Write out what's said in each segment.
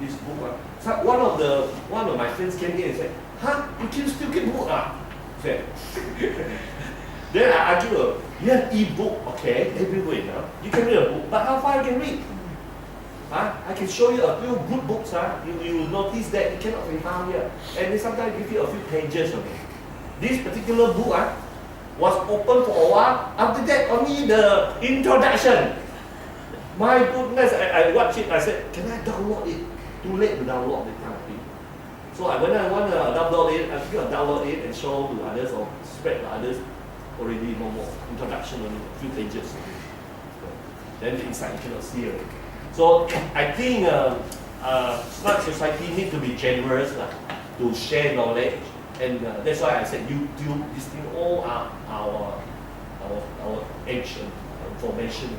this book. So one of my friends came here and said, "Huh? You can still keep book ah?" Said. Then I argue, yeah, e-book, okay, everywhere now. You can read a book, but how far you can read? I can show you a few good books. You will notice that it cannot be found here. And they sometimes give you a few pages of it. This particular book was open for a while. After that, only the introduction. My goodness, I watched it. I said, can I download it? Too late to download that kind of thing. So when I want to download it, I think I'll download it and show to others or spread to others. Already no more. Introduction only a few pages. Then the inside you cannot see it. So I think smart society need to be generous to share knowledge, and that's why I said YouTube, this thing all are our action information.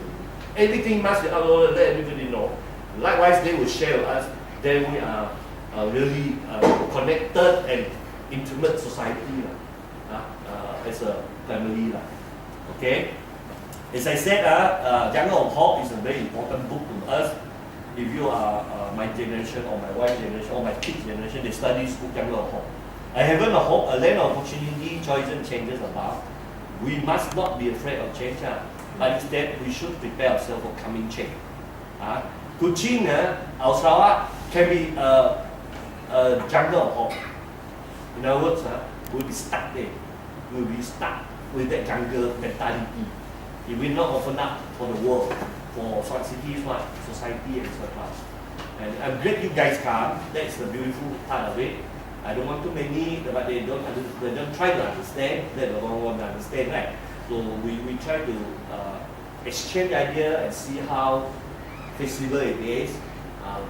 Everything must be uploaded, let everybody know. Likewise, they will share with us. Then we are really connected and intimate society as a family. Okay. As I said, Jungle of Hope is a very important book to us. If you are my generation or my wife's generation or my kids' generation, they study this book, Jungle of Hope. A heaven of hope, a land of opportunity, choices and changes above. We must not be afraid of change, but instead we should prepare ourselves for coming change. Kuching, our Sarawak, can be a jungle of hope. In other words, we'll be stuck there. We'll be stuck with that jungle mentality. If we not open up for the world, for cities, society and so on. And I'm glad you guys come. That's the beautiful part of it. I don't want too many, but they don't try to understand. They don't want to understand, right? So we try to exchange idea and see how feasible it is.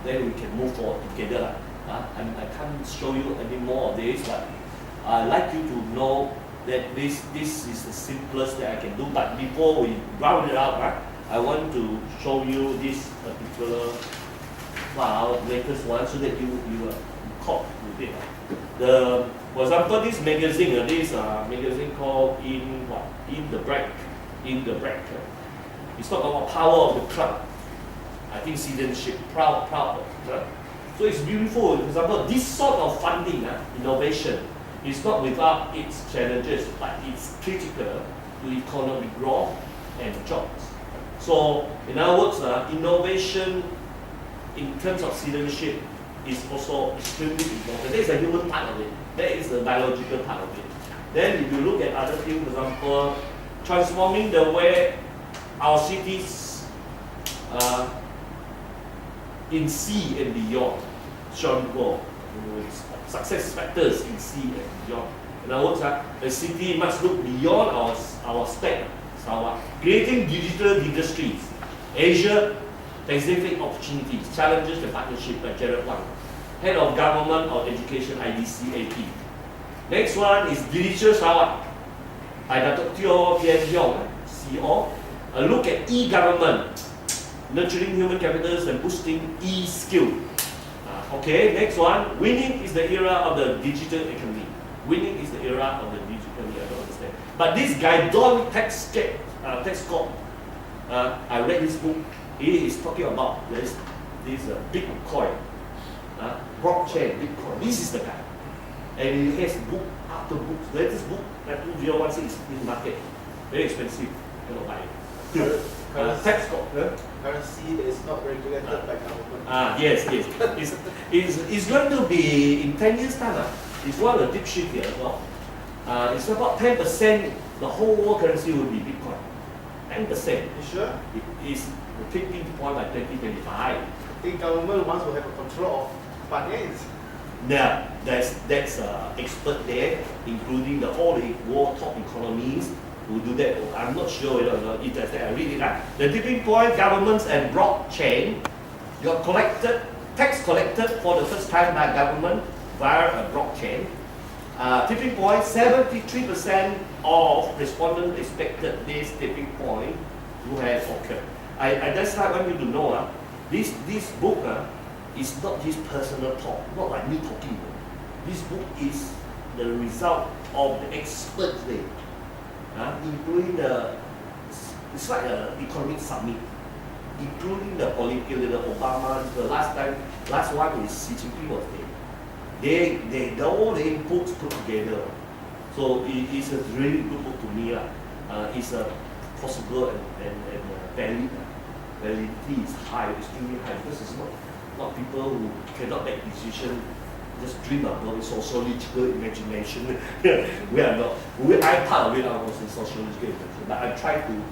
Then we can move forward together. I can't show you any more of this, but I'd like you to know that this is the simplest that I can do. But before we round it up, I want to show you this particular file, latest one, so that you are caught with it. For example, this magazine, magazine called In the Break. It's talking about power of the club. I think citizenship, proud. So it's beautiful. For example, this sort of funding, innovation, is not without its challenges, but it's critical to economic growth and jobs. So, in other words, innovation in terms of citizenship is also extremely important. That is the human part of it. That is the biological part of it. Then, if you look at other things, for example, transforming the way our cities in sea and beyond shall grow. Success factors in sea and beyond. In other words, a city must look beyond our state, Sarawak, creating digital industries, Asia Pacific opportunities, challenges and partnership by Jared Wang, Head of Government or Education IDCAP. Next one is Digital Sarawak by Dr. Teo Pian Hiong, CEO. A look at e-government, nurturing human capitals and boosting e-skill. Okay, next one. Winning is the era of the digital economy. Winning is the era of the digital economy. I don't understand. But this guy, Don Texcott, I read his book. He is talking about this Bitcoin, blockchain, Bitcoin. This is the guy. And he has book after book. Latest book, 2016 is in the market. Very expensive. You cannot buy it. Texcott. Currency that is not regulated by government. Yes. It's going to be in 10 years' time. It's one of the deep shift here. It's about 10%. The whole world currency will be Bitcoin. 10%. You sure? It is the tipping point by 2025. I think government wants to have a control of finance. Yeah, that's expert there, including all the world top economies who do that. I'm not sure if that's that. I read it. The tipping point, governments and blockchain. Your tax collected for the first time by government via a blockchain. Tipping point, 73% of respondents expected this tipping point to have occurred. I just want you to know this book is not his personal talk, not like me talking. This book is the result of the experts there, including it's like an economic summit. including the political leader Obama. The last one is Xi Jinping was there. They all the books put together. So it's a really good book to me. It's possible and validity is high, extremely high, because it's not people who cannot make decisions, just dream about it, sociological imagination. We are not. I'm part of it. I was in sociological imagination, but I try to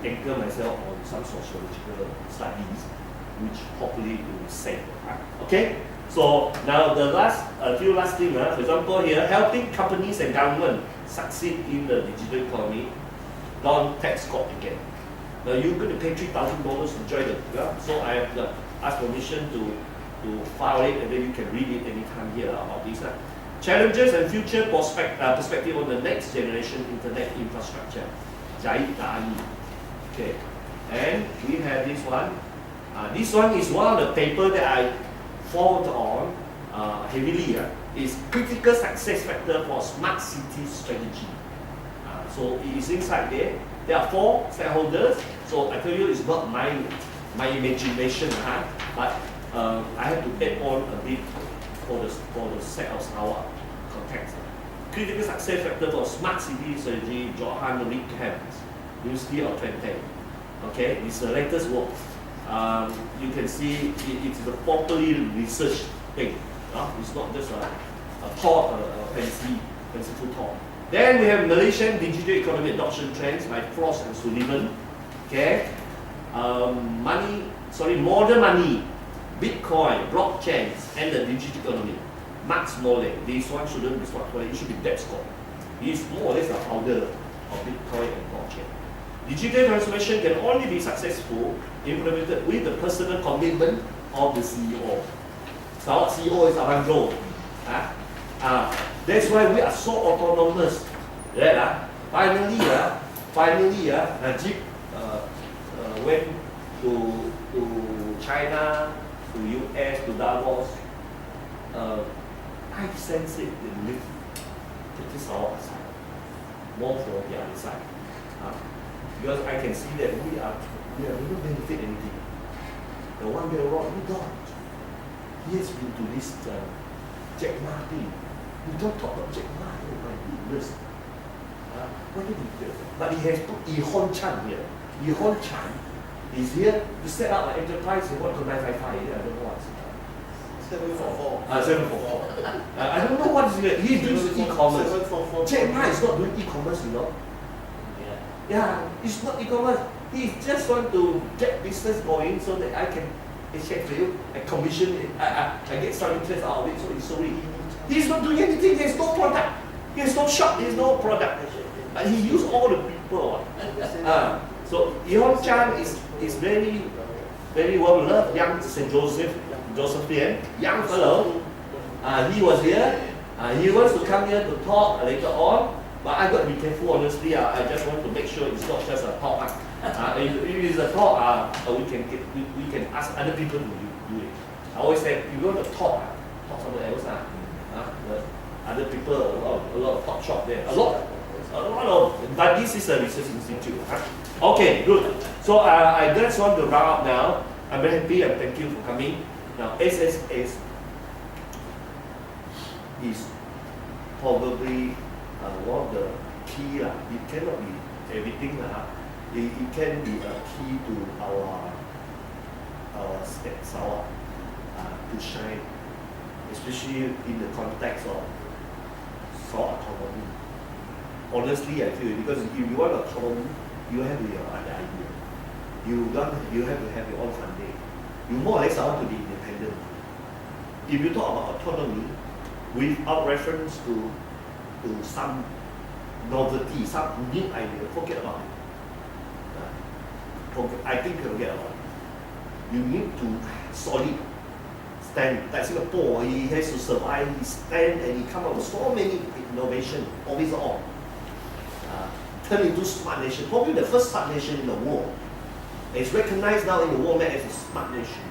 anchor myself on some sociological studies, which hopefully will save. Okay. So now the few last things. For example, here, helping companies and government succeed in the digital economy. Don't tax court again. Now you're going to pay $3,000 to join the program, so I have to ask permission to file it, and then you can read it anytime here about this. Challenges and future perspective on the next generation internet infrastructure. Okay, and we have this one. This one is one of the paper that I fought on heavily. Is critical success factor for smart city strategy. So it is inside there. There are 4 stakeholders. So I tell you, it's not my imagination, but I have to add on a bit for the set of Sarawak context. Critical success factor for smart city strategy, Johan Wickham, University of Twente. Okay, it's the latest work. You can see it's a properly researched thing. It's not just a thought, a fanciful thought. Then we have Malaysian Digital Economy Adoption Trends by Frost and Sullivan. Okay, modern money, Bitcoin, blockchains, and the digital economy. Max Morley, this one shouldn't be smart, it should be debt score. He is more or less the founder of Bitcoin and blockchain. Digital transformation can only be successful implemented with the personal commitment of the CEO. Sarawak CEO is Arangro. That's why we are so autonomous. Finally, Najib went to China, to US, to Davos. I sense it, they live to Sarawak side, more for the other side. Because I can see that we don't benefit anything. The one that wrong, we don't. He has been to this Jack Ma thing. We don't talk about Jack Ma, oh my goodness. What did he do? But he has put Hon Chan here. Hon Chan is here to set up an enterprise in 955. I don't know what's it. 744. 744. I don't know what is it. He does e-commerce. Jack Ma is not doing e-commerce, you know. Yeah, it's not e-commerce. He just want to get business going so that I can exchange for you, I commission it, I get some interest out of it, so it's so really. He's not doing anything, there's no product. There's no shop, there's no product. But he used all the people. So Hon Chan is very, very well loved, young St. Josephian, young fellow. He was here. He wants to come here to talk later on. But I got to be careful, honestly. I just want to make sure it's not just a talk. If it is a talk, we can ask other people to do it. I always say, if you want to talk somewhere else. Other people, a lot of talk shop there. A lot of, but this is a research institute. Okay, good. So I just want to round up now. I'm very happy and thank you for coming. Now, SSS is probably one of the key. It cannot be everything. It can be a key to our state Sarawak to shine, especially in the context of Sarawak autonomy. Honestly, I feel because if you want autonomy, you have your other idea. You have to have your own funding. You more or less want to be independent. If you talk about autonomy without reference to some novelty, some new idea, forget about it. I think forget about it. You need to solid stand. Like Singapore, he has to survive, he stand and he come up with so many innovation, always on. Turn into smart nation, probably the first smart nation in the world. It's recognized now in the world map as a smart nation.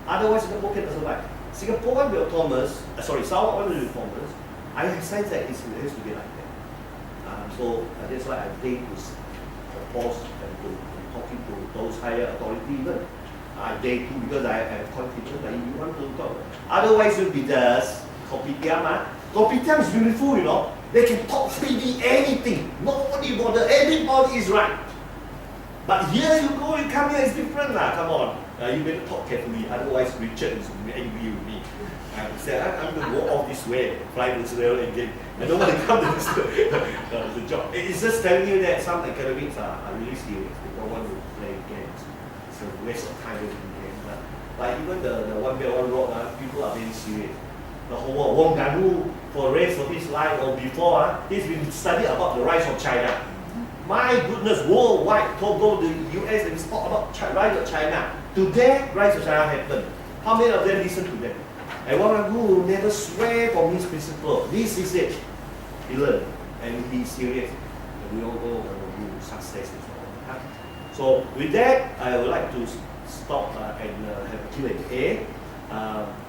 Otherwise, Singapore cannot survive. Singapore won't be autonomous, Sarawak won't be autonomous. I have sense that it has to be like that. So that's why I think to propose and to talking to those higher authority even. I dare to because I have confidence that you want to talk. Otherwise, it will be just kopitiam. Kopitiam is beautiful, you know. They can talk freely anything. Nobody bother. Everybody is right. But here you go, you come here, it's different lah. Come on. You better talk carefully. Otherwise, Richard is angry with me. I said, I'm going to go off this way, fly to Israel again. I don't want to come to this the job. It's just telling you that some academics are really serious. They don't want to play games. It's a waste of time with games. But even the One Belt One Road, people are being serious. The whole Wong Ganu, for the rest of his life or before, he's been studying about the rise of China. My goodness, worldwide, Togo, the US, and talk about rise of China. Today, rise of China happened. How many of them listen to them? And Wong Ganu never swear from his principle. This is it. He learned, and he's serious. And we all go and success is all. So with that, I would like to stop and have a Q&A.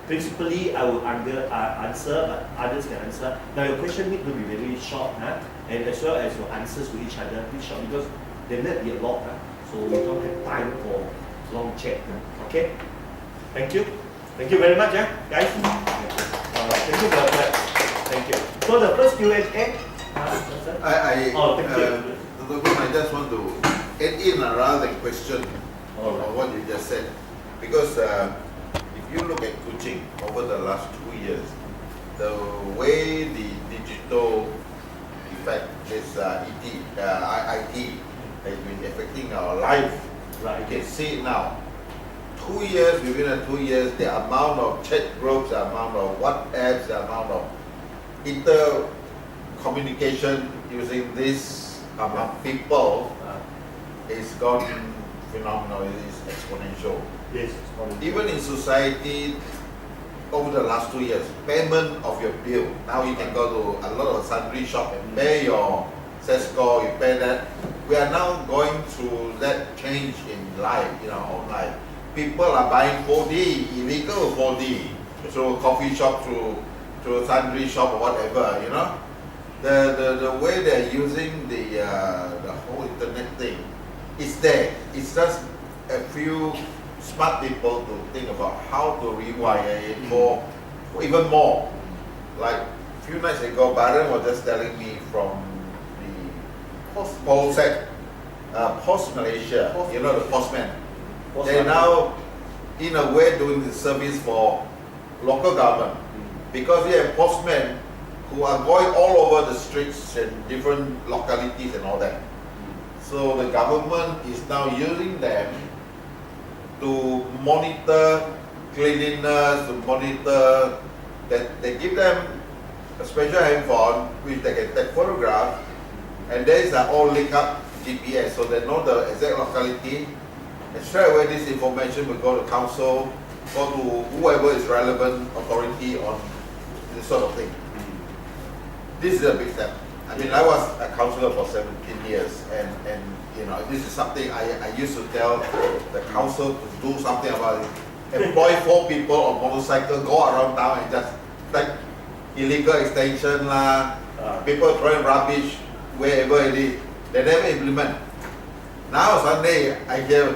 Principally, I will answer, but others can answer. Now, your question need to be very short, and as well as your answers to each other, be short because there might be a lot, so we don't have time for long chat. Okay? Thank you. Thank you very much, guys. Thank you for that. Thank you. So the first Q&A. Thank you. I just want to add in rather than question on what you just said, because if you look at coaching over the last 2 years, the way the digital effect, this IT has been affecting our life. Right. You can see it now. 2 years, within the 2 years, the amount of chat groups, the amount of WhatsApps, the amount of inter-communication using this among people is gone phenomenal. It is exponential. Yes. Even in society, over the last 2 years, payment of your bill. Now you can go to a lot of sundry shop and pay your Sesco, you pay that. We are now going through that change in life, in our own life. People are buying 4D, illegal 4D, through a coffee shop, through a sundry shop or whatever, you know. The way they're using the whole internet thing is there. It's just a few smart people to think about how to rewire it for even more. Like a few nights ago, Baran was just telling me from the Post Malaysia, you know, the postman. They're now, in a way, doing the service for local government because we have postmen who are going all over the streets and different localities and all that. So the government is now using them to monitor cleanliness, to monitor that they give them a special handphone which they can take photographs, and these are all linked up GPS, so they know the exact locality. And straight away this information will go to council, go to whoever is relevant authority on this sort of thing. This is a big step. I mean, I was a councillor for 17 years, and you know, this is something I used to tell the council to do something about it. Employ 4 people on motorcycle, go around town and just take illegal extension people throwing rubbish wherever it is. They never implement. Now Sunday I hear,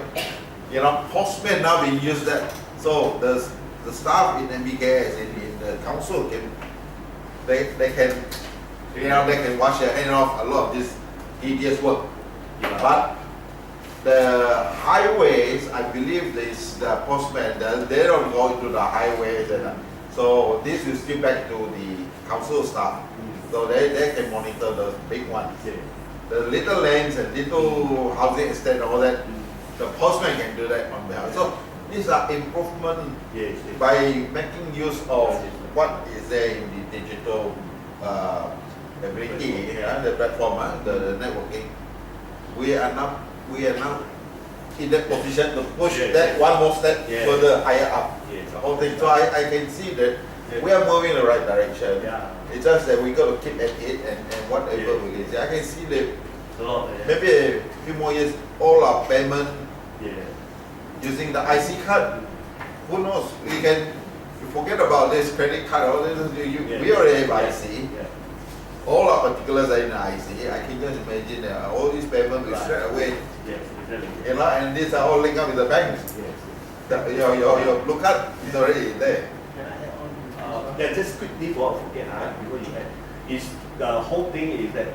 you know, postmen now being used that. So the staff in MBKS in the council can they can, you know, they can wash their hand off a lot of this tedious work. But the highways, I believe the postmen, they don't go into the highways, and so this is still back to the council staff. So they can monitor the big ones. The little lanes and little housing estate and all that, the postman can do that on behalf. So these are improvement by making use of what is there in the digital ability, the platform, the networking. We are now in that position to push that one more step further higher up. The whole thing. So I can see that we are moving in the right direction. It's just that we got to keep at it and whatever we can see. I can see that maybe a few more years, all our payment using the IC card. Who knows? We can forget about this credit card. All this, we already have IC. All our particulars are in the IC. I can just imagine all these payments will straight away You know, and these are all linked up with the banks. Yes. Your blue card is already there. Can I add on? Yeah, just quickly before I forget, before you add, is the whole thing is that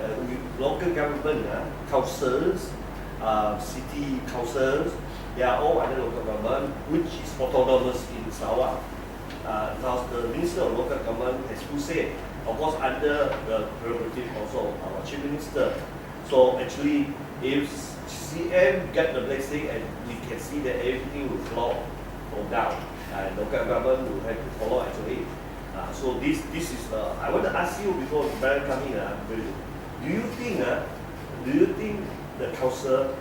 local government, councils, city councils, they are all under local government, which is autonomous in Sarawak. Now the Minister of Local Government has full say, of course under the prerogative also of our Chief Minister. So actually, if CM get the blessing and we can see that everything will flow down, and local government will have to follow actually. So this is I want to ask you before Brian come in. Do you think the council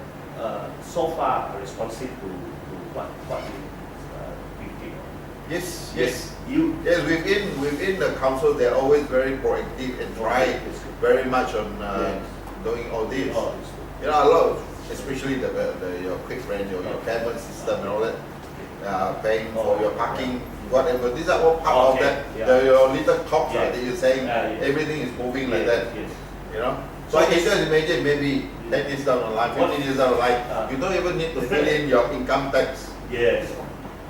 so far are responsive to what you thinking? Yes. Yes, Within the council, they're always very proactive and try very much on doing all this. Oh, You know, a lot of, especially your quick rent, your payment system and all that, paying for your parking, whatever. These are all part of that. Your little clocks that you're saying, everything is moving like that. Yes. You know. So I can just imagine maybe 10 years down the line, 15 years down the line, you don't even need to fill in your income tax. Yes.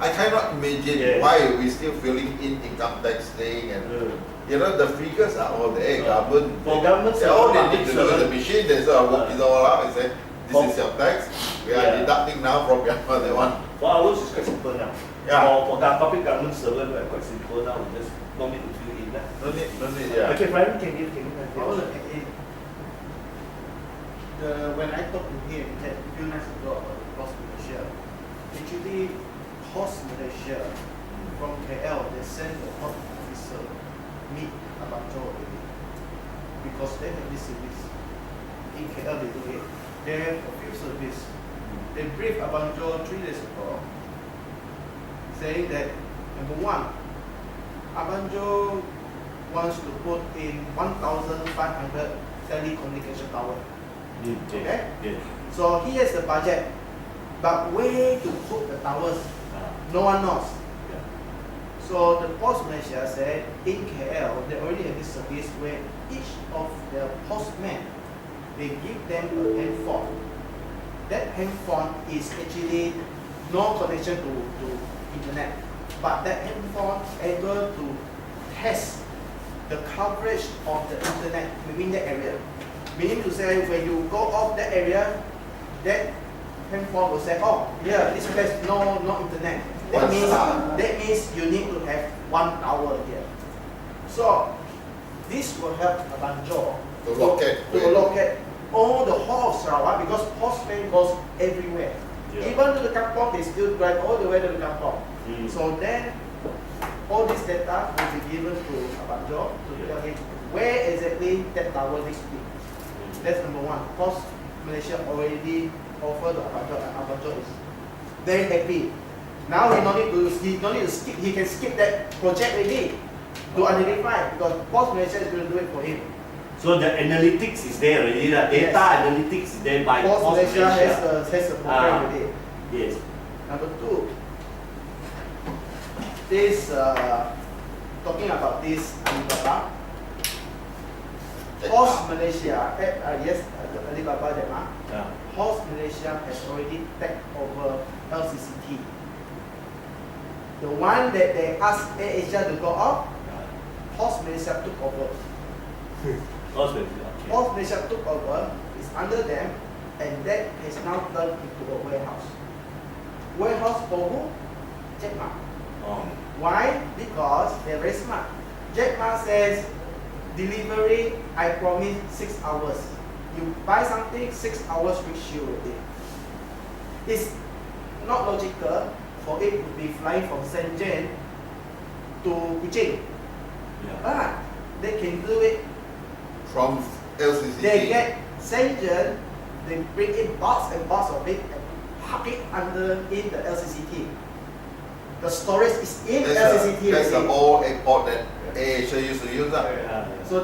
I cannot imagine why we still filling in income tax thing and you know the figures are all there. Government, for government, all they need to do is the machine. They sort of work it all out and say, this is your tax. We are deducting now from your other one. For ours is quite simple now. For public government servant, we are quite simple now. We just don't need to fill in. No need. Yeah. Okay, Brian, can you I want to add in. When I talked to him a few nights ago about the Post Malaysia, actually Post Malaysia from KL, they sent the port officer meet Abanjo already because they have this service. In KL they do it. They have a few service. They briefed Abanjo 3 days ago, saying that number one, Abanjo wants to put in 1,500 telecommunication tower. Okay? Yes. So he has the budget, but where to put the towers, no one knows. So the Post Malaysia said in KL they already have this service where each of the postmen they give them a handphone. That handphone is actually no connection to internet, but that handphone able to test the coverage of the internet within the area. Meaning to say, when you go off that area, that handphone will say, oh, yeah, this place no internet. That means you need to have 1 tower here. So this will help Abanjo To locate all the whole of Sarawak because postman goes everywhere. Even to the kampong, they still drive all the way to the kampong. So then all this data will be given to Abanjo to tell him where exactly that tower needs to be. That's number one. Post Malaysia already offered to Abanjo, and Abanjo is very happy. Now he don't need to skip. He can skip that project already to identify because Post Malaysia is going to do it for him. So the analytics is there already. The data analytics is there by Post Malaysia has the program already. Yes. Number two, this talking about this Alibaba. Post Malaysia, Alibaba Post Malaysia has already taken over LCCT. The one that they asked AirAsia to go off, Post Malaysia took over. Post Malaysia took over, it's under them, and that has now turned into a warehouse. Warehouse for who? Jack Ma. Why? Because they're very smart. Jack Ma says, delivery, I promise 6 hours. You buy something, 6 hours reach you already. It's not logical for it to be flying from Shenzhen to Kuching. They can do it. from LCCT. They get Shenzhen, they bring in box and box of it and park it under in the LCCT. The storage is in LCCT. That's the old airport that AirAsia used to use. So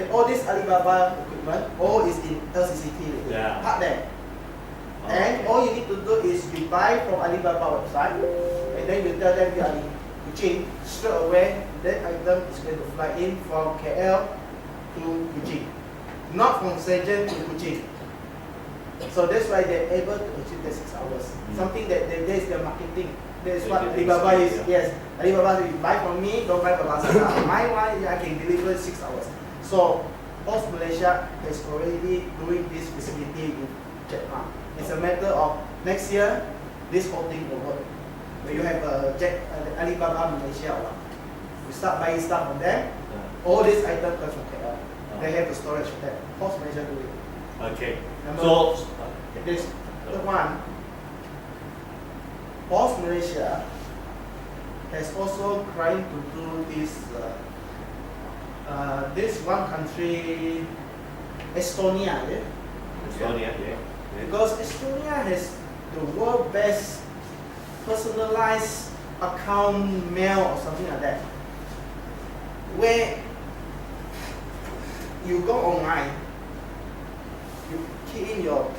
all this Alibaba equipment, all is in LCCT. Park there. And all you need to do is you buy from Alibaba website, and then you tell them you are in Kuching, straight away that item is going to fly in from KL to Kuching, not from Shenzhen to Kuching. So that's why they're able to achieve the 6 hours. Something that is their marketing. That's what Alibaba is. Yes, Alibaba, you buy from me, don't buy from Lazada. My one, I can deliver 6 hours. So Post Malaysia is already doing this facility in Vietnam. It's a matter of next year, this whole thing will work. When you have Alibaba Malaysia, you start buying stuff from them. All these items come from KL. They have the storage for that. Post Malaysia do it. Okay. Number this third one. Post Malaysia has also trying to do this. This one country, Estonia, yeah? Estonia, yeah. Because Estonia has the world best personalized account mail or something like that, where you go online, you key in your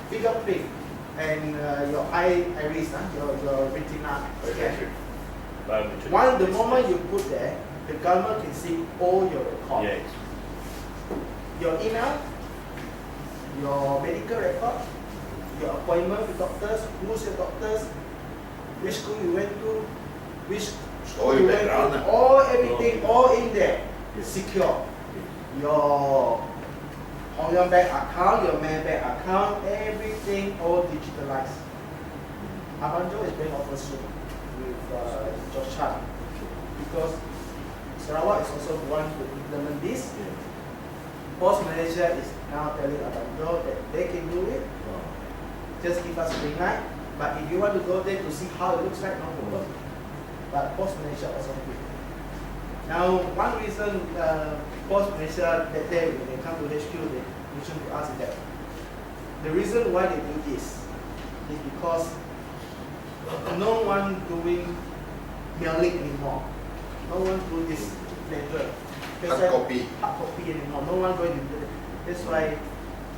fingerprint and your iris, your retina scan. One, the moment you put there, the government can see all your records. Yes. Your email, your medical record, your appointment with doctors, who's your doctors, which school you went to, which school you went to, all everything, all in there, secure. Your Hong Kong bank account, your Maybank account, everything all digitalized. Abanjo is being offered soon with George Chan, because Sarawak is also one to implement this. Post Malaysia is now telling Abanjo that they can do it. Just give us a green light. But if you want to go there to see how it looks like, no problem. But Post Malaysia also do it. Now, one reason Post Malaysia that day when they come to HQ, they mentioned to us is that the reason why they do this is because no one doing mailing anymore. No one do this letter. Hard copy. Hard copy anymore. No one going to do it. That's why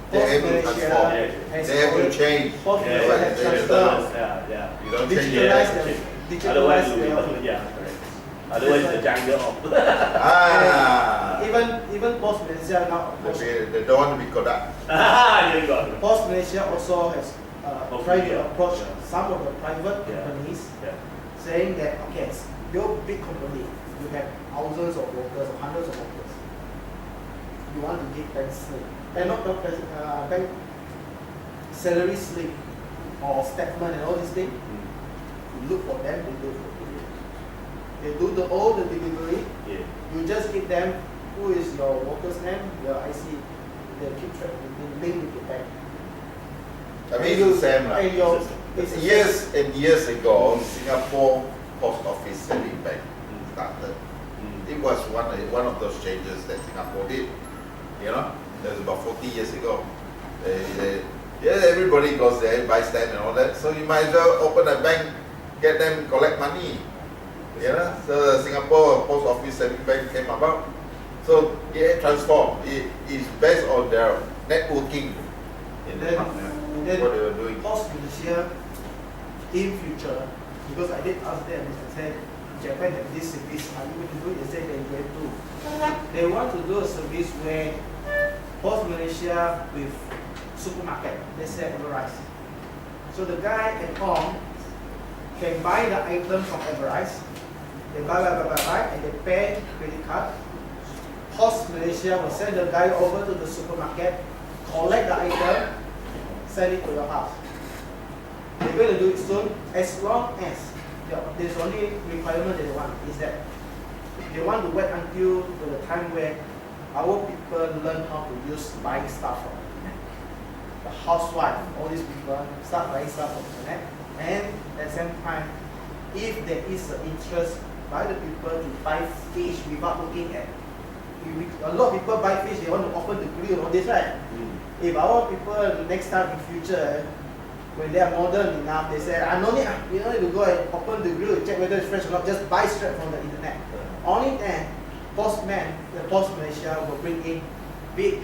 They Post have to Malaysia transform. has They have to already- change. Post Yeah, Malaysia has transformed. Yeah. You don't change Digitalize it. them. Otherwise, Digitalize we them. yeah, correct. Otherwise, the jungle of. Ah. Even Post Malaysia now, They don't want to be Kodak. You got it. Post Malaysia also has tried to approach some of the private Yeah. companies, Yeah. saying that okay, you're a big company, you have thousands of workers, or hundreds of workers. You want to give bank slip, bank salary slip or statement and all these things. You look for them, they do it for you. They do all the delivery. Yeah. You just give them who is your worker's name, your IC. They keep track, they link with the bank. I mean, it's the same. And your, it's the Years and years ago, Singapore Post Office Saving Bank started. It was one of those changes that Singapore did. You know, that was about 40 years ago. Everybody goes there, buys them and all that. So you might as well open a bank, get them collect money. You know, so Singapore Post Office Saving Bank came about. So it transformed. It is based on their networking in the partner. then What they were doing. Post Malaysia in future, because I did ask them, I said, Japan have this service, are you going to do it? They said they're going to. They want to do a service where Post Malaysia with supermarket, they sell Everrise. So the guy at home can buy the item from Everrise, they buy, and they pay credit card. Post Malaysia will send the guy over to the supermarket, collect the item, send it to your house. They're going to do it soon, as long as there's only requirement that they want, is that they want to wait until the time where our people learn how to use buying stuff from the internet. The housewife, all these people start buying stuff from the internet, and at the same time, if there is an interest by the people to buy fish without looking at, a lot of people buy fish, they want to open the grill and all this, right? If our people next time in future, when they are modern enough, they say, I don't need, you don't need to go and open the grill, check whether it's fresh or not, just buy straight from the internet. Only then, the Post Malaysia will bring in big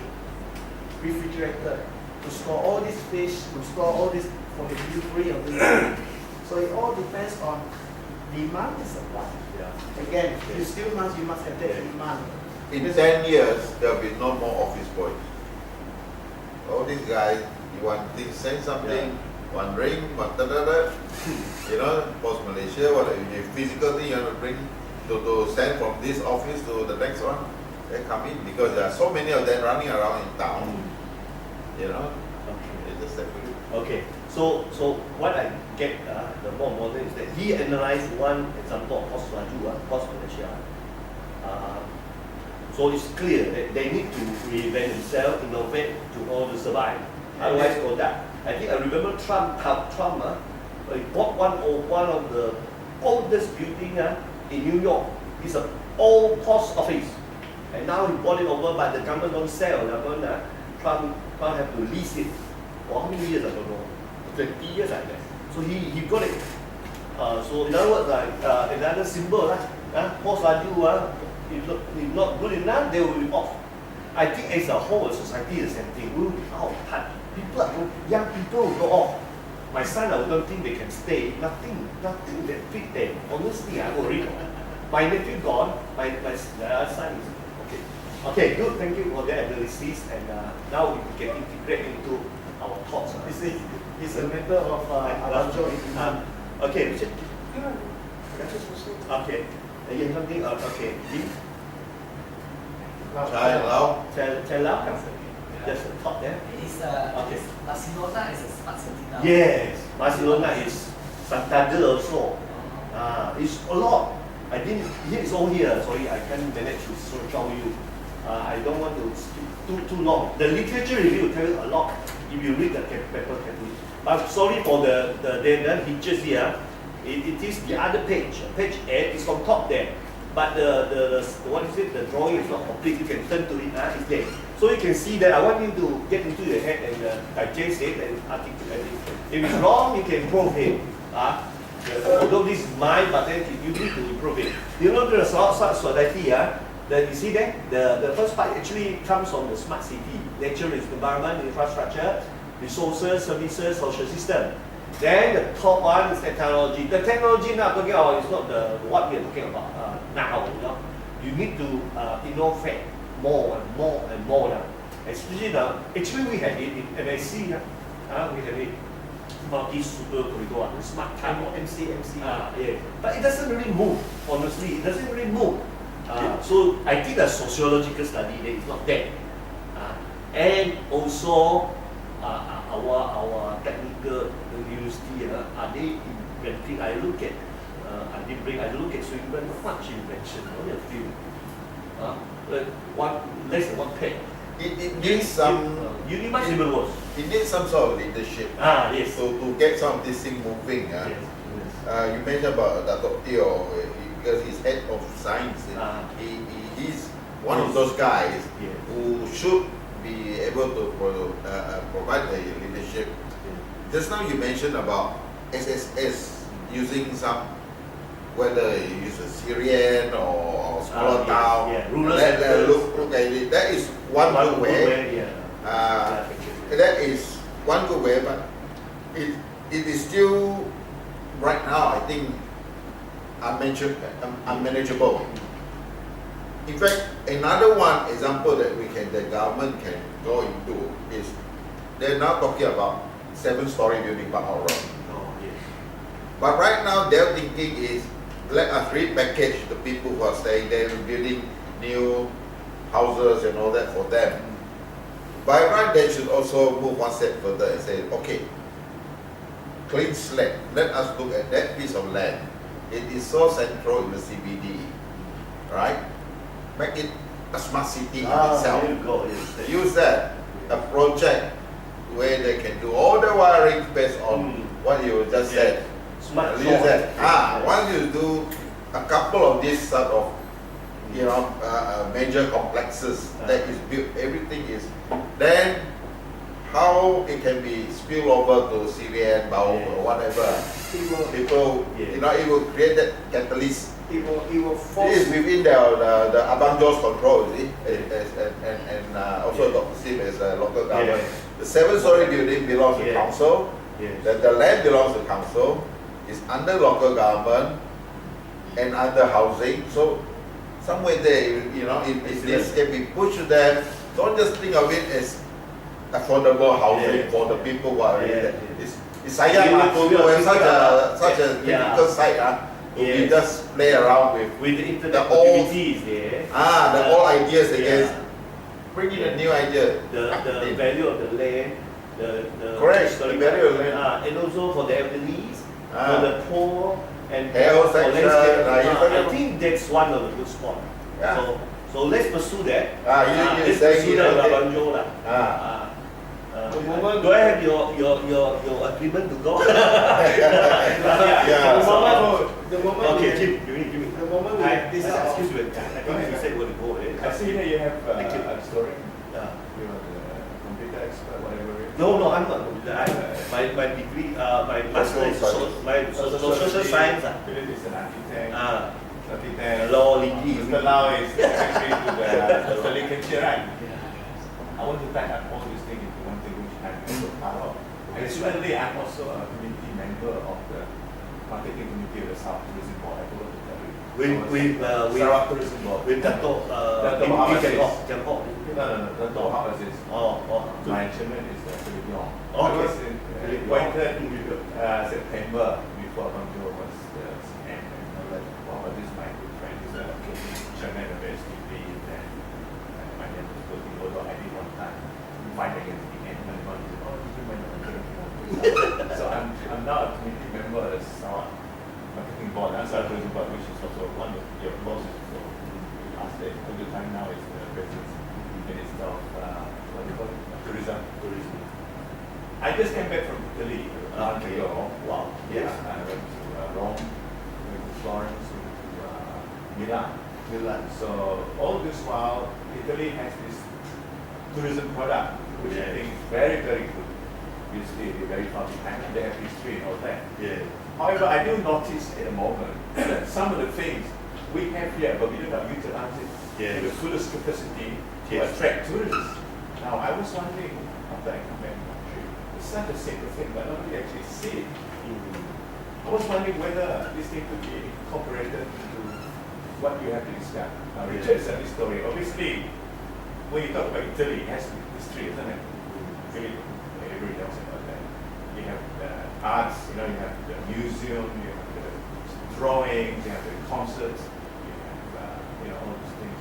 refrigerator to store all this fish, to store all this for the delivery of the So it all depends on demand and supply. Yeah. Again, you still must have that demand. In 10 years, there will be no more office boys. all these guys, you want to send something, one ring, one you know, post Malaysia, what if physical thing you want to bring to send from this office to the next one, they come in because there are so many of them running around in town. You know, Okay. it's just that way. Okay. So what I get the more important is that he analyzed one example of post Maju, post Malaysia. So it's clear that they need to reinvent themselves, innovate to order survive. Otherwise, go down. I think I remember Trump he bought one of the oldest building in New York. It's an old post office, and now he bought it over, but the government don't sell. The government, Trump have to lease it for how many years I don't know, 20 years I guess. So he got it. So in other words, another symbol post value if not good enough, they will be off. I think as a whole society the same thing. We will be out of touch. Young people will go off. My son, I don't think they can stay. Nothing that fit them. Honestly, I worry. My nephew gone. My son is okay. Okay, good. Thank you for the analysis. And now we can integrate into our thoughts. It's a matter of okay, Richard. Okay. You have something? Okay. Chai Lau. Just a thought there. Okay. Barcelona is a smart city now. Yes, Barcelona is Santander also. It's a lot. I didn't. It's all here. Sorry, I can't manage to show you. I don't want to speak too long. The literature review will tell you a lot if you read the paper carefully. But sorry for the pictures here. It is the other page. Page 8 is on top there. But the what is it? The drawing is not complete. You can turn to it. It's there. So you can see that. I want you to get into your head and digest it and articulate it. If it's wrong, you can improve it. Although this is mine, but then you need to improve it. You know the Sarawak society. That you see there. The first part actually comes from the smart city. Nature is environment, infrastructure, resources, services, social system. Then the top one is technology. The technology now talking about is not what we are talking about now. You need to innovate more and more and more now. Especially now, actually we have it in MSC. We have it multi-super corridor, smart card, MC. Yeah. But it doesn't really move. Honestly, it doesn't really move. So I think the sociological study there is not there. And also our technical university, are they inventing? I look at Swinburne, not much invention, only a few. Less than one page. It needs some. It needs some sort of leadership. Yes. To get some of this thing moving. Yes. You mentioned about Dato' Teo, because he's head of science. He's one of those guys who should be able to provide the leadership. Just now you mentioned about SSS using some, whether you use a Syrian or smaller town. Rural look at it. That is one good way. That is one good way, but it is still right now, I think, unmanageable. In fact, another one example that the government can go into is they're now talking about 7-story building by our road. But right now their thinking is, let us repackage the people who are staying there, building new houses and all that for them. By right, they should also move one step further and say, okay, clean slate. Let us look at that piece of land. It is so central in the CBD, right? Make it a smart city in itself. Use that, a project where they can do all the wiring based on what you just said. Smart. Use that. Once you do a couple of these sort of, major complexes that is built, everything is, then how it can be spilled over to Syrian, Bau or whatever. People, it will create that catalyst. It will force. It is within the Abang Jo's control, you see, and also Dr. Sim as a local government. The 7-story building belongs to council. The land belongs to council. It's under local government and under housing. So somewhere there, if this can be pushed to them, don't just think of it as affordable housing Yeah. for the people who are really Yeah. there. It's sayang We- lah we- to we- have such a Yeah. critical site we Yes. just play around with With the internet The old- community is there. the old ideas against Yeah. bring in a new idea. The value of the land, the Correct, historic the value of land. and also for the elderlies, Ah. for the poor, and Health for section, landscape. I think that's one of the good spot. Yeah. So let's pursue that. You Let's saying pursue it, that, okay. Labanjo lah. The moment- Do I have your agreement to go? Yeah. The moment Okay, we- Jim, give me. the moment we Excuse decide. me, I think you said you want to go. I see that you have Thank you. a story. Yeah. You are the computer expert, whatever it is. No, I'm not. My degree, my master is social science. Philip is an architect. Ah, Architect. law, degree. Mr. Lau is secretary to the literature, right? I want to tie up all these things into one thing which I'm also part of. Additionally, I'm also a community member of the marketing committee of the South Tourism Board. I forgot to tell you. With Sarawak Tourism Board. with Dato' Dato' Muhammad Aziz. Jiang Hock. No, Dato' Muhammad Aziz. Oh. My chairman is Philip Yong. I Okay. was appointed September before Bangjo was and Muhammad is my good friend. He's a chairman of STP and my name was working, although I did one time fight against the end and one said, oh, you might not so I'm now a committee member of the Sarawak Marketing Board, Sarawak Tourism Board, which is also one of your bosses. So last day, all the time now is the President's Minister of what do you call it? Tourism. I just came back from Italy a month Okay. ago. Wow. Yes, I went to Rome, went to Florence, went to Milan. So all this while, Italy has this tourism product, which I think is very, very good. Obviously, they're very far behind, and they have history and all that. Yeah. However, I do notice at the moment some of the things we have here, but we do not utilize it Yeah. to the fullest capacity to Yes. attract tourists. Now, I was wondering after I come back from the trip, it's such a simple thing, but nobody actually see it. I was wondering whether this thing could be incorporated into what you have to discuss. Now, Richard said this story. Obviously, when you talk about Italy, it has history, isn't it? Really, everybody talks about that. You have the arts, you have the museum, you have the drawings, you have the concerts, you have, all those things.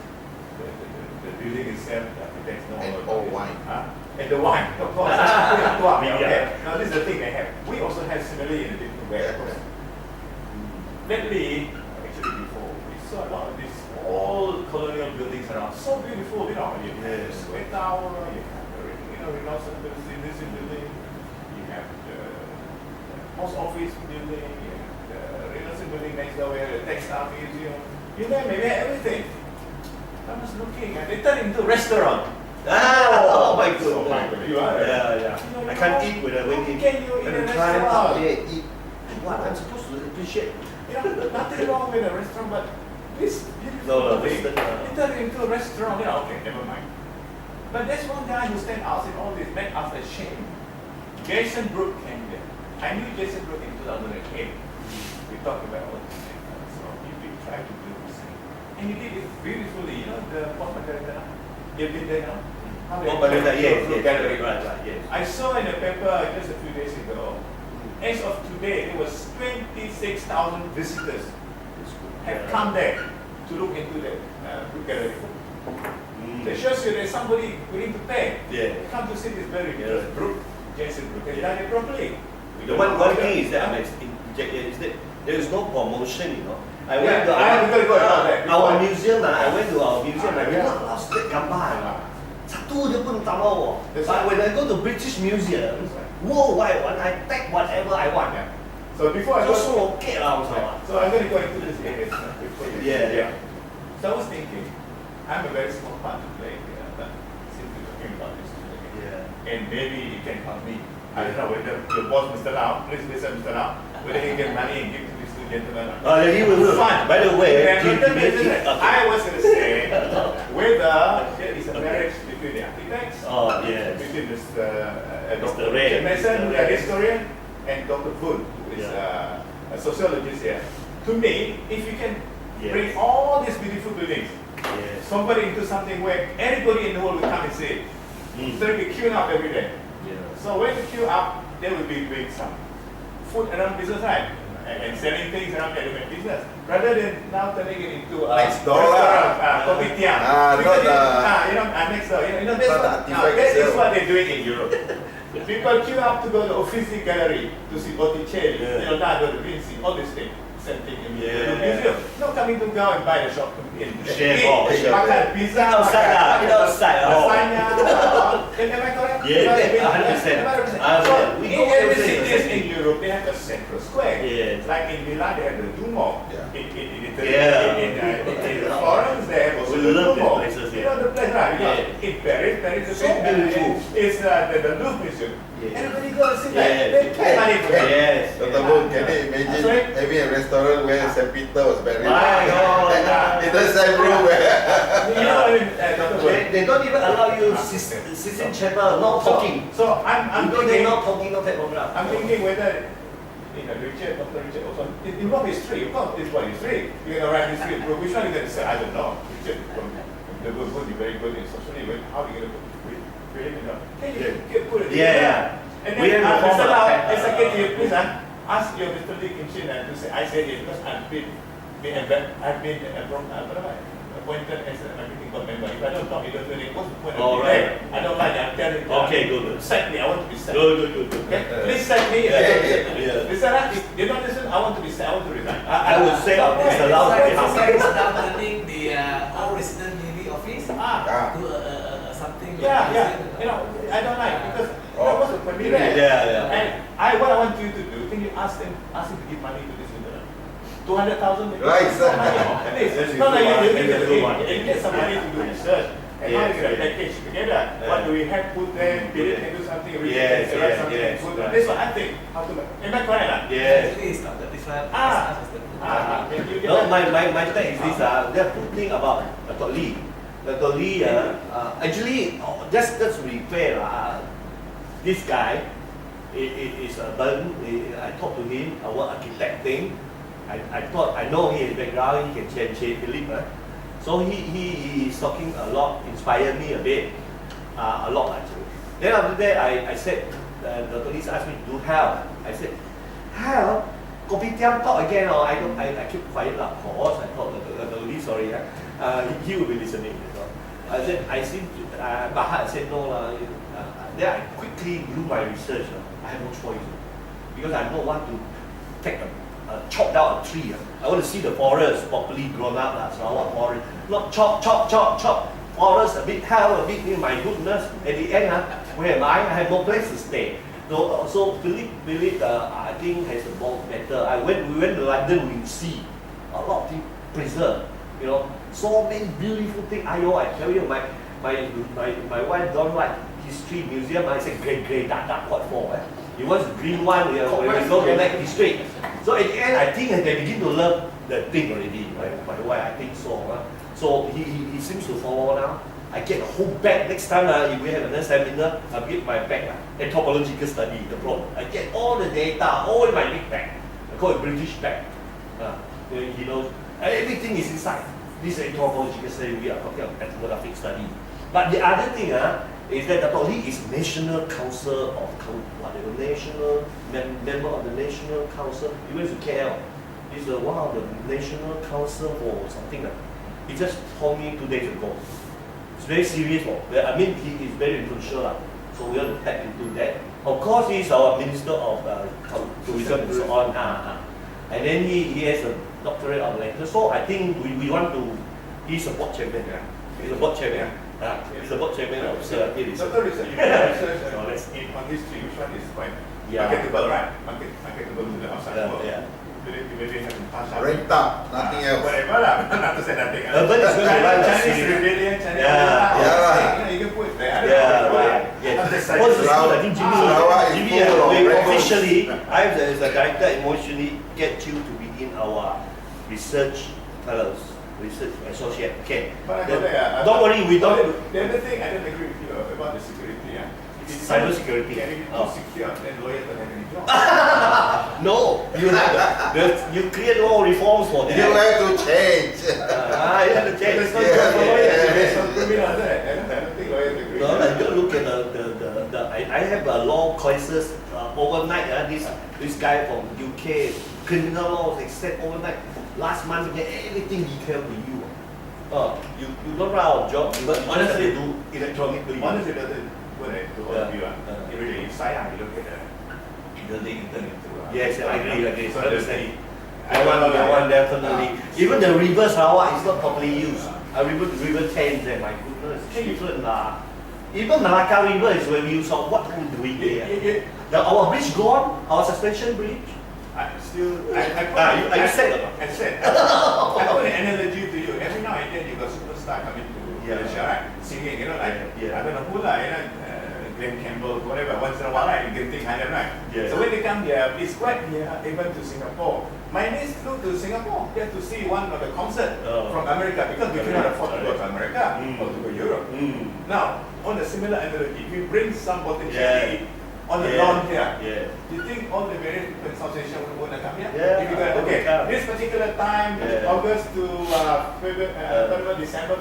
The building itself, the architects know And all all about it. wine. And the wine, of course. Yeah, Yeah. okay. Now, this is the thing they have. We also have similarly in a different way. Of course. Lately, actually before, we saw a lot of these old colonial buildings around. So beautiful, you have the Square Tower, you have the, Renaissance building, you have the post office building, you have the Renaissance building next door, where the textile museum, you name it, everything. I was looking and they turned into a restaurant. Oh my So, my goodness. God, you are. Yeah. I can't eat when I went in. How can you eat When in I a climb restaurant? up there, eat. What I'm supposed to appreciate. Nothing wrong with a restaurant, but this beautiful No, building, Western, it turned into a restaurant. Okay, never mind. But there's one guy who stand out in all this, made us ashamed. Jason Brook came there. I knew Jason Brook in 2008. We talked about all this thing. So he tried to do this thing. And he did it beautifully. The Port Margarita. You've been there now? Oh, but yes. Gallery. Right, yes. I saw in the paper just a few days ago, as of today, there was 26,000 visitors have come there to look into the Brook Gallery. That shows you there's somebody willing to pay. Yeah. Come to see this building. Yeah. Because Brook, Jason Brook, has done it properly. The one thing is that is that there is no promotion, I went Yeah, to I gotta go about that. our museum, I went to our museum, I Yeah. not lost that gambar. Satu dia pun tak mahu. That's But right. when I go to British Museum, That's right. worldwide one, I take whatever I want. Yeah. So before I go, So okay lah, Ustaz. so I'm going to go into this area before you. Yeah. So I was thinking, I'm a very small part to play here, but since we're talking about this today, Yeah. and maybe it can help me. I don't know whether your boss, Mr. Lau, please listen, Mr. Lau, whether he can get money and give to these two gentlemen. Oh, yeah, he will. Fine. By the way, Yeah, he- but he- listen, I was going to say whether there is a marriage between the architects, Oh, yes. between Mr. Mr. Dr. Ray. Richard Mason, Mr. the Ray. historian, and Dr. Food, who is a sociologist here. To me, if you can Yes. bring all these beautiful buildings, Yes. convert it into something where everybody in the world will come and see it, So they queue up every day. Yeah. So when you queue up, they will be doing some food around business, right? And selling things around their business. Rather than now turning it into a Next door lah. kopitiam. Not Next door. That's not what, the that artifact is itself. what they're doing in Europe. People queue up to go to Uffizi Gallery to see Botticelli, Leonardo da Vinci, all these things. Same thing in the museum. Not coming to go and buy the shop in Share more, share makan pizza, Outside lah, outside. lasagna. Am I correct? Yeah, Am I 100%. right? So, So, we in go every everywhere. cities in Europe, they have a central square. Yes. Like in Milan, they have the Duomo. Yeah. In Italy, Yeah. in Florence, they have also We the love Duomo. these places, You know the place, right? Yeah. In Paris is So beautiful. It's the Louvre Museum. Yeah. Everybody go and see Yeah. that. They pay money for that. Yes. Dr. Boon, can you imagine Sorry? having a restaurant where St. Peter was buried? My God. In the same room where You know what I mean, Dr. Boon? They don't even allow you sit in chapel, no talking. So I'm You go there, thinking, no talking, no take program. I'm thinking whether Richard, Dr. Richard also, in what history? Of course, it's what history. You're going to write history, but which one are you going to say? I don't know. Richard, the book would be very good in socially, but how are you going to put it in? Can you put it in? Yeah. And We then, have a Mr. format. Lau, as I get to you, please, ask your Mr. Lee Kim Shin to say, I said it because I've been appointed as a marketing board member. If I don't talk, you don't do it. What's the point of All being right. there? I don't like it. I'm telling you. Okay, good. Sack me. I want to be sacked. Good. Okay? Please sack me. Yeah. Mr. Rat, if you don't listen, I want to be sacked. I want to resign. I would say on this So allowed it's behalf. like now turning the all resident navy office Ah. to something. Yeah. You know, I don't like because that was a familiar. Yeah. And what I want you to do, can you ask him to give money to this internet? 200,000 maybe? Right, sir. Please. That's Not like good. you That's good one. get some money to do research. And how Yes, you get a yes. package together. What do we have put there? Did it can do something? Really Yes, can write yes, something yes. good. That's what I think. How to am I correct? Lah? Yes. Actually, it's not that different. You get No, that? my take is this. There are two things about Dr. Lee. Dr. Lee, actually, just to be fair, this guy is a burden. I talked to him about architecting. I thought, I know his background, he can change Philip. So he is talking a lot, inspired me a bit, a lot actually. Then after that, I said, Dr. Lee asked me to do health. I said, health? Kopitiam talk again, or I keep quiet lah. Of course, I thought Dr. Lee, sorry, he will be listening. I said, my heart said no lah. Then I quickly do my research. I have no choice because I don't want to take chop down a tree. I want to see the forest properly grown up, Sarawak forest. Not chop. Forest a bit hell, a bit, my goodness. At the end, where am I? I have no place to stay. So Philip, I think has a more better. We went to London, we see a lot of things preserved. So many beautiful things. I tell you, my wife don't like history museum. I say grey, dark, what for? He wants the green one, when we go to like history. So at the end, I think they begin to love the thing already. My wife, I think so. So he seems to follow now. I get a whole bag. Next time, if we have another seminar, I'll get my bag, anthropological study, the plot. I get all the data, all in my big bag. I call it British bag. Everything is inside. This anthropological study, we are talking about ethnographic study. But the other thing is that Dr. Lee is National Council of National member of the National Council. He went to KL. He's one of the National Council for something. He just told me 2 days ago. It's very serious. I mean, he is very influential. So we have to tap into that. Of course, he's our Minister of Tourism and so on. And then he has a doctorate of letters. So I think we want to. He's a board chairman. He's a board chairman. He's a board chairman of CRP Research. Dr. Research, you can research on history, which one is quite marketable, right? Marketable to the outside world. Maybe have to pass out. rent up, nothing else. Whatever lah, not to say nothing. Urban is going to run Chinese rebellion, Chinese you can put it there. What's the school? I think Jimmy, officially, as a director, emotionally get you to be in our research fellows, research associate. Okay. But I Don't worry, we don't. The other thing I don't agree with you about the security. Cyber security. Yeah, if it's too secure, then lawyer don't have any job. No, you have you create law reforms for that. You have to change. You have to change. There's no Yeah, job for lawyers. yeah. There's some criminals there. I don't think lawyers agree. No, like you look at I have a law courses overnight. This guy from UK, criminal laws, except overnight. Last month, get everything detailed to you. You don't run out of job. But honestly, do electronic to you. Honestly, when I to all of you, Yeah. really, you sign up, you look at the link turn into. Yes, I agree. So Understand. That one definitely. Even the river Sarawak is not properly used. River Thames there, my goodness, different lah. Even Malacca River is where we use of what are we doing here? Our bridge gone, our suspension bridge. I put you said it. I said. I put an analogy to you. Every now and then you got superstar coming to Malaysia, right? Singing, you know, like I don't know who lah, you know, Glenn Campbell, whatever. Once in a while, right, you can think Highland, right? Yeah. So when they come here, it's quite near, even to Singapore. My niece flew to Singapore just to see one of the concert from America because we cannot afford to go to America or to go to Europe. Now, on a similar analogy, if you bring some botanic on the lawn here, do you think all the various people in South Asia would want to come here? Yeah. If you go, okay, this particular time, August to February, December,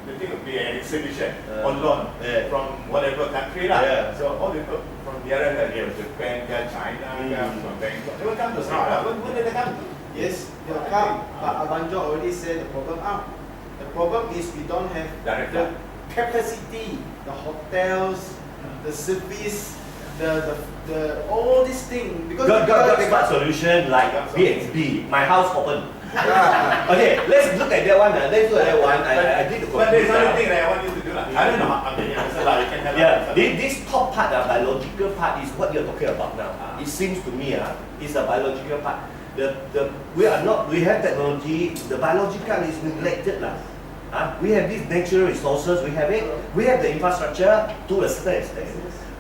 the thing would be an exhibition on lawn from whatever country lah. So all the people from the other country, Japan, China, from Bangkok, they will come to Sarawak. When did they come? Yes, they'll come. But Abanjo already said the problem out. The problem is we don't have Direct the capacity, the hotels, the service, the all these things. Because Got smart solution like BXB, my house open. Okay, let's look at that one. Let's look at that one. I did the But there's another computer. thing that I want you to do. I don't know how many answers you can have. Yeah, this top part, the biological part, is what you're talking about now. It seems to me, is the biological part. We have technology. The biological is neglected lah. We have these natural resources. We have it. We have the infrastructure to a certain extent.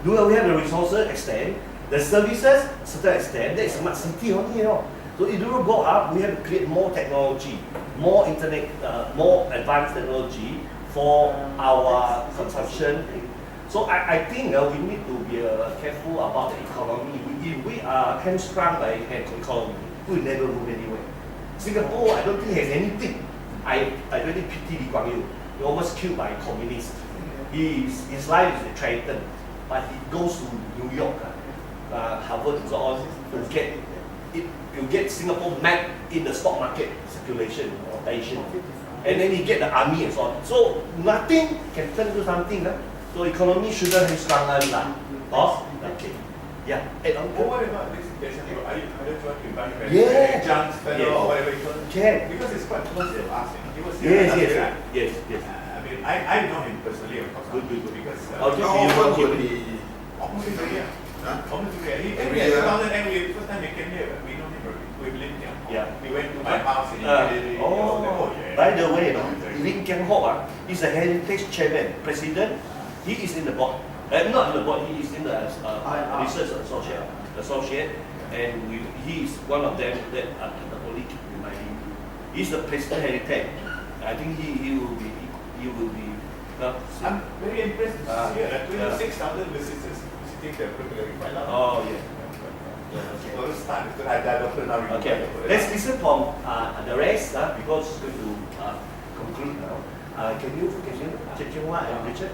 We have the resources extent. The services certain extent. That is smart city only, you know. So if you go up, we have to create more technology, more internet, more advanced technology for our consumption. So I think we need to be careful about the economy. If we are hamstrung by economy, we will never move anywhere. Singapore, I don't think has anything. I really pity Lee Kuan Yew. He almost killed by communists. His life is threatened, but he goes to New York, Harvard and so on, to get it. You get Singapore map in the stock market circulation rotation, and then you get the army and so on. So nothing can turn to something. So economy shouldn't have strong lah. Okay. Yeah. What about this example? Are you trying to buy junk or whatever you call it? Can. Because it's quite close to us. He was here. Yes. I mean, I know him personally, of course. Good. Because Okay. How often would he? almost every year. Huh? Almost every year. Every year. 2008, first time he came here, we know him already. We lived here. Yeah. He went to my house in By the way, Lim Kiang Hock is a heritage chairman, president. He is in the board. Not in the board. He is in the research associate, and he is one of them that the only keep reminding you. He's the president heritage. I think he will be. I'm very impressed to see here. 26,000 visitors visiting the Premier quite a lot. Oh yeah. So let's start because I don't know. Okay, let's listen from the rest because it's going to conclude now. Can you, Chechiwa and Richard,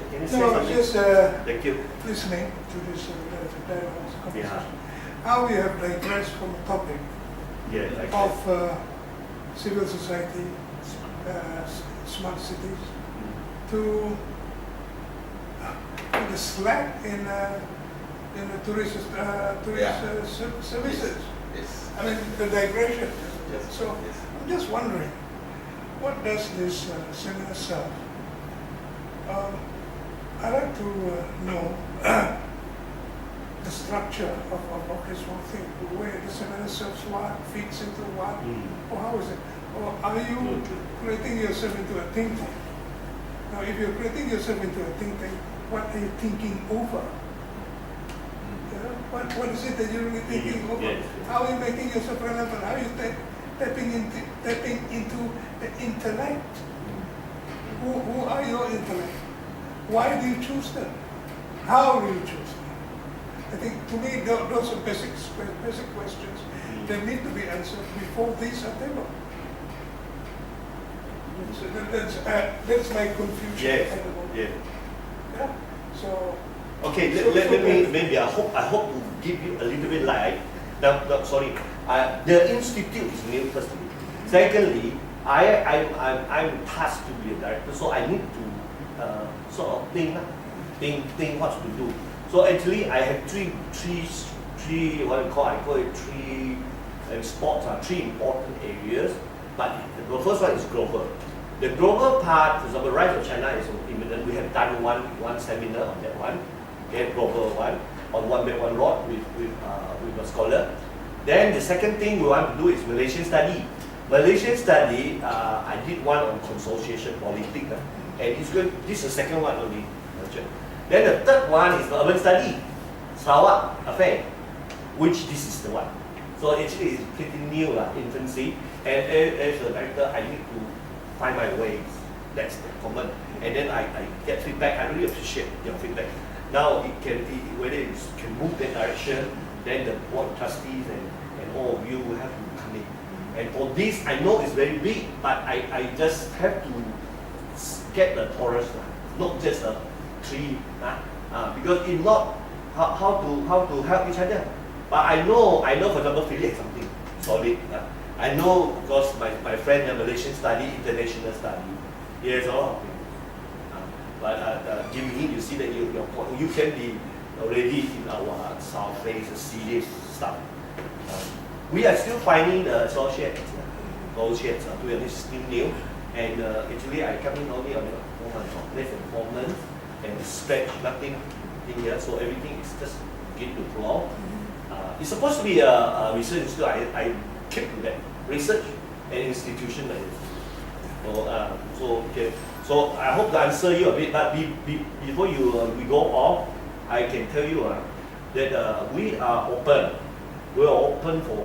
can you say No, something? just Thank you. listening to this conversation. Yeah. How we have digressed from the topic Yeah, like of civil society, smart cities, to the slack in the tourist services. Yes. I mean, the digression. Yes. So Yes. I'm just wondering, what does this seminar serve? I'd like to know the structure of this whole thing, where the seminar serves what, fits into what, or how is it? Or are you creating yourself into a think tank? Now, if you're creating yourself into a think tank, what are you thinking over? What is it that you're really thinking over? Yes. How are you making yourself relevant? How are you tapping into the intellect? Who are your intellect? Why do you choose them? How do you choose? I think to me those are basic questions. They need to be answered before these are tabled. So that's my confusion. Yes. at the moment. Yeah. Yeah. So. Okay, So- let so me that- maybe I hope to give you a little bit light. No, sorry. The institute is new firstly. Secondly, I'm tasked to be a director, so I need to sort of think what to do. So actually, I have three what I call it three spots, three important areas. But the first one is global. The global part, for example, Rise of China is imminent. We have done one seminar on that one. Okay, global one on One Belt One Road with a scholar. Then the second thing we want to do is Malaysian study. Malaysian study, I did one on consociation politics, and it's good. This is the second one only. Then the third one is the urban study, Sarawak affair, which this is the one. So actually it's pretty new, infancy. And as a director, I need to find my ways. That's the common. And then I get feedback. I really appreciate your feedback. Now whether it can move that direction, then the board of trustees and all of you will have to come in. And for this, I know it's very big, but I just have to get the chorus, not just a tree. Because if not, how to help each other? But I know for example, Philip something solid. I know because my friend Malaysian study, international study, he has a lot of things. But Jimmy, you see that you can be already in our South Face serious stuff. We are still finding the associates, negotiates, to be honest, still new. And actually, I come in only on less than 4 months and stretch nothing in here, so everything is just begin to flow. It's supposed to be a research institute. I keep to that research and institution. So I hope to answer you a bit. But before we go off, I can tell you that we are open. We are open for